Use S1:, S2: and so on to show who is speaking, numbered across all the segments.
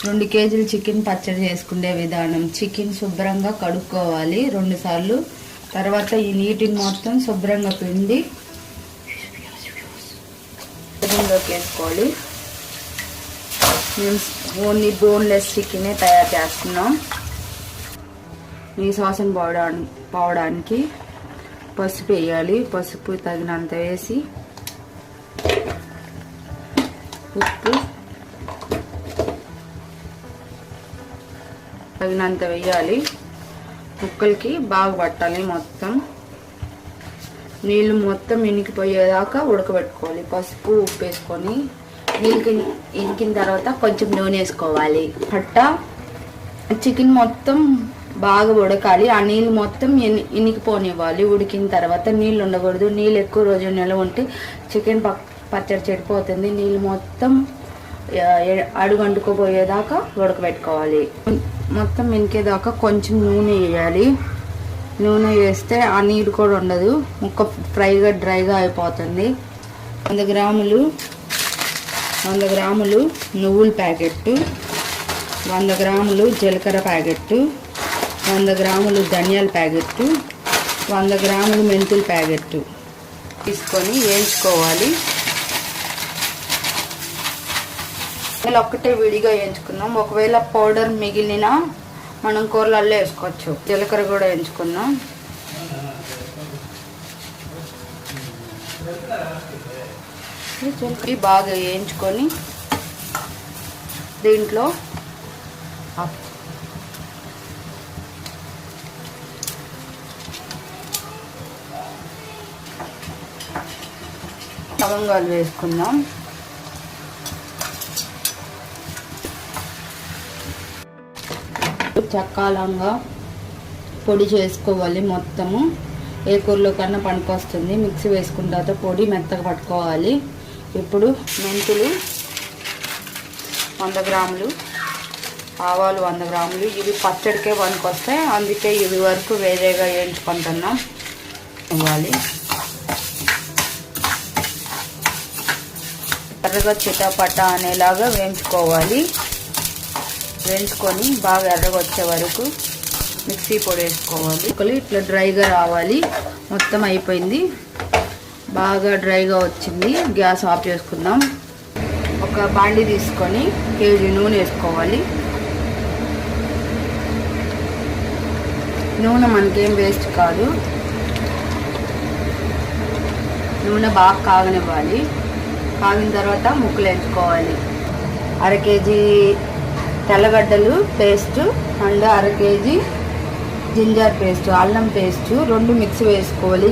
S1: 2 కేజీలు చికెన్ పచ్చడి చేసుకునే విధానం. చికెన్ శుభ్రంగా కడుక్కోవాలి 2 సార్లు. తర్వాత ఈ నీటిని మొత్తం శుభ్రంగా పిండి చికెన్లోకి వేసుకోవాలి. మేము ఓన్లీ బోన్లెస్ చికెనే తయారు చేస్తున్నాం. ఈ సాసును పోవడానికి పసుపు వేయాలి. పసుపు తగినంత వేసి, ఉప్పు తగినంత వేయాలి. ముక్కలకి బాగా పట్టాలి. మొత్తం నీళ్ళు మొత్తం ఇనికిపోయేదాకా ఉడకబెట్టుకోవాలి. పసుపు ఉప్పు వేసుకొని నీళ్ళకి ఇనికిన తర్వాత కొంచెం నూనె వేసుకోవాలి. చికెన్ మొత్తం బాగా ఉడకాలి. ఆ నీళ్ళు మొత్తం ఇనికిపోనివ్వాలి. ఉడికిన తర్వాత నీళ్ళు ఉండకూడదు. నీళ్ళు ఎక్కువ రోజు నిల్వ ఉంటే చికెన్ పచ్చడి చెడిపోతుంది. నీళ్ళు మొత్తం అడుగంటుకుపోయేదాకా ఉడకబెట్టుకోవాలి. మొత్తం ఇనికేదాకా కొంచెం నూనె వేయాలి. నూనె వేస్తే ఆ నీరు కూడా ఉండదు. ముక్క ఫ్రైగా డ్రైగా అయిపోతుంది. 100 గ్రాములు నువ్వుల ప్యాకెట్టు, 100 గ్రాములు జీలకర్ర ప్యాకెట్టు, 100 గ్రాములు ధనియాల ప్యాకెట్టు, 100 గ్రాములు మెంతుల ప్యాకెట్టు తీసుకొని వేయించుకోవాలి. ఒక్కటే విడిగా వేయించుకుందాం. ఒకవేళ పౌడర్ మిగిలిన మనం కూరలలో వేసుకోవచ్చు. జీలకర్ర కూడా వేయించుకుందాం. బాగా వేయించుకొని దీంట్లో లవంగాలు వేసుకుందాం. చక్కాలంగా పొడి చేసుకోవాలి. మొత్తము ఏ కూరలో కన్నా పనికొస్తుంది. మిక్సీ వేసుకున్న తర్వాత పొడి మెత్తగా పట్టుకోవాలి. ఇప్పుడు మెంతులు 100 గ్రాములు, ఆవాలు 100 గ్రాములు. ఇవి పచ్చడికే పనికొస్తాయి. అందుకే ఇవి వరకు వేరేగా వేయించుకుంటున్నాం. ఇవ్వాలి. ఎర్రగా చిటపట అనేలాగా వేయించుకోవాలి. వేయించుకొని బాగా ఎర్రగా వచ్చే వరకు మిక్సీ పొడి వేసుకోవాలి. ఇట్లా డ్రైగా రావాలి. మొత్తం అయిపోయింది. బాగా డ్రైగా వచ్చింది. గ్యాస్ ఆఫ్ చేసుకుందాం. ఒక బాండి తీసుకొని కేజీ నూనె వేసుకోవాలి. నూనె మనకేం వేస్ట్ కాదు. నూనె బాగా కాగనివ్వాలి. కాగిన తర్వాత ముక్కలు వేసుకోవాలి. 1/2 కేజీ తెల్లగడ్డలు paste and 1/2 KG ginger paste, అల్లం పేస్ట్ 2 మిక్స్ వేసుకోవాలి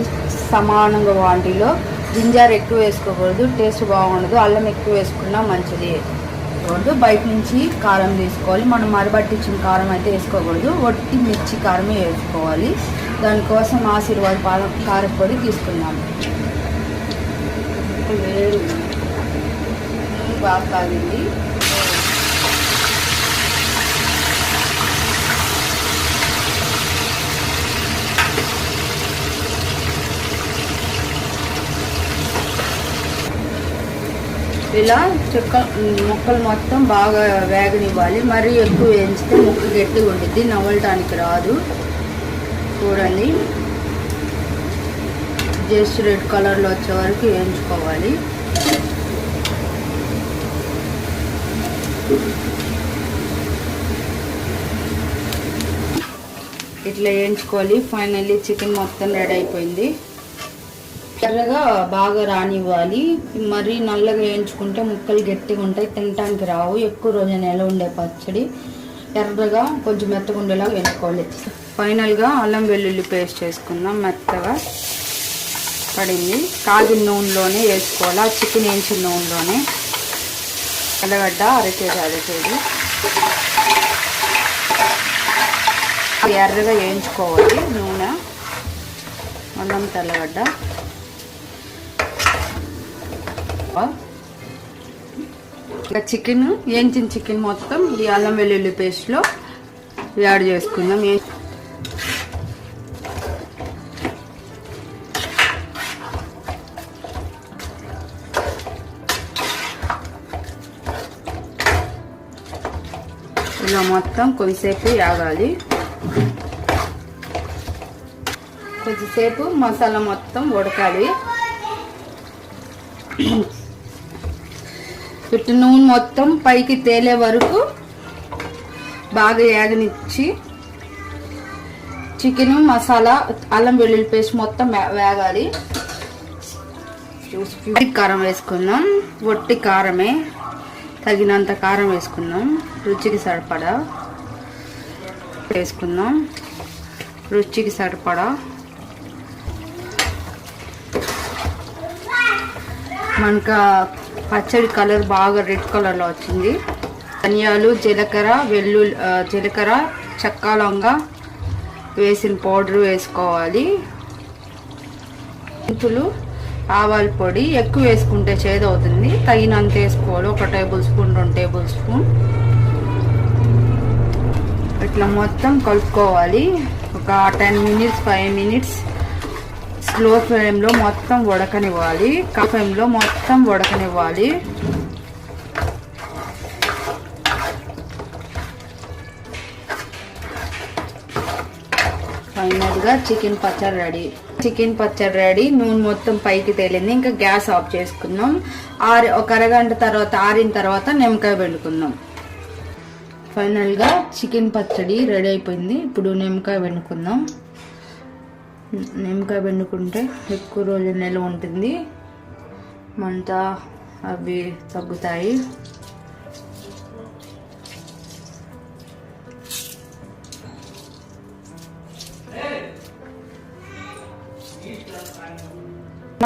S1: సమానంగా క్వాంటిటీలో. జింజర్ ఎక్కువ వేసుకోకూడదు, టేస్ట్ బాగుండదు. అల్లం ఎక్కువ వేసుకున్నా మంచిది. బయట నుంచి కారం తీసుకోవాలి. మనం మరబట్టించిన కారం అయితే వేసుకోకూడదు. ఒట్టి మిర్చి కారమే వేసుకోవాలి. దానికోసం ఆశీర్వాద్ కారపొడి తీసుకున్నాము. వేడి బాగా కాగింది. ఇలా ముక్కలు మొత్తం బాగా వేగనివ్వాలి. మరీ ఎక్కువ వేయించితే ముక్క గట్టిగా ఉండిద్ది, నవ్వటానికి రాదు. చూడండి, జస్ట్ రెడ్ కలర్లో వచ్చే వరకు వేయించుకోవాలి. ఇట్లా వేయించుకోవాలి. ఫైనల్లీ చికెన్ మొత్తం రెడీ అయిపోయింది. ఎర్రగా బాగా రానివ్వాలి. మరీ నల్లగా వేయించుకుంటే ముక్కలు గట్టిగా ఉంటాయి, తినటానికి రావు. ఎక్కువ రోజు నిల్వ ఉండే పచ్చడి ఎర్రగా కొంచెం మెత్తగా ఉండేలాగా వేయించుకోవాలి. ఫైనల్గా అల్లం వెల్లుల్లి పేస్ట్ చేసుకుందాం. మెత్తగా పడింది. కాగిన నూనెలోనే వేసుకోవాలి. చికెన్ వేయించిన నూనెలోనే. తెల్లగడ్డ 1/2 కేజీ ఎర్రగా వేయించుకోవాలి. నూనె, అల్లం, తెల్లగడ్డ. చికెన్ వేయించిన చికెన్ మొత్తం ఈ అల్లం వెల్లుల్లి పేస్ట్లో యాడ్ చేసుకుందాం. ఇలా మొత్తం కొద్దిసేపు యాగాలి. కొద్దిసేపు మసాలా మొత్తం ఉడకాలి. ఇటు నూనె మొత్తం పైకి తేలే వరకు బాగా యాగనిచ్చి చికెన్ మసాలా అల్లం వెల్లుల్లి పేస్ట్ మొత్తం వేగాలి. కారం వేసుకున్నాం. ఒట్టి కారమే, తగినంత కారం వేసుకున్నాం. రుచికి సరిపడా వేసుకుందాం. రుచికి సరిపడా మనకు పచ్చడి కలర్ బాగా రెడ్ కలర్లో వచ్చింది. ధనియాలు, జీలకర్ర, చెక్క, లవంగ వేసిన పౌడర్ వేసుకోవాలి. మెంతులు, ఆవాల పొడి ఎక్కువ వేసుకుంటే చేదవుతుంది, తగినంత వేసుకోవాలి. 1 టేబుల్ స్పూన్ 2 టేబుల్ స్పూన్ ఇట్లా మొత్తం కలుపుకోవాలి. ఒక 10 మినిట్స్ 5 మినిట్స్ స్లో ఫ్లేమ్లో మొత్తం ఉడకనివ్వాలి. ఫ్లేమ్లో మొత్తం ఉడకనివ్వాలి. ఫైనల్గా చికెన్ పచ్చడి రెడీ. నూనె మొత్తం పైకి తేలింది. ఇంకా గ్యాస్ ఆఫ్ చేసుకుందాం. ఒక అరగంట తర్వాత ఆరిన తర్వాత నిమ్మకాయ పిండుకుందాం. ఫైనల్గా చికెన్ పచ్చడి రెడీ అయిపోయింది. ఇప్పుడు నిమ్మకాయ పిండుకుందాం. నిమ్మకాయ పిండుకుంటే ఎక్కువ రోజులు నిల్వ ఉంటుంది, మంట అవి తగ్గుతాయి.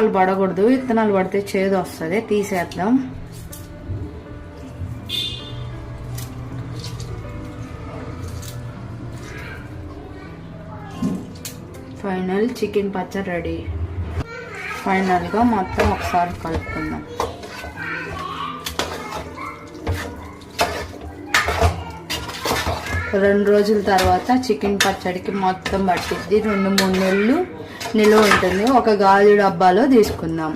S1: విత్తనాలు పడకూడదు, విత్తనాలు పడితే చేదు వస్తుంది. తీసేద్దాం. ఫైనల్ చికెన్ పచ్చడి రెడీ. ఫైనల్గా మొత్తం ఒకసారి కలుపుకుందాం. రెండు రోజుల తర్వాత చికెన్ పచ్చడికి మొత్తం పట్టిద్ది. 2-3 నెలలు నిల్వ ఉంటుంది. ఒక గాజు డబ్బాలో తీసుకుందాం.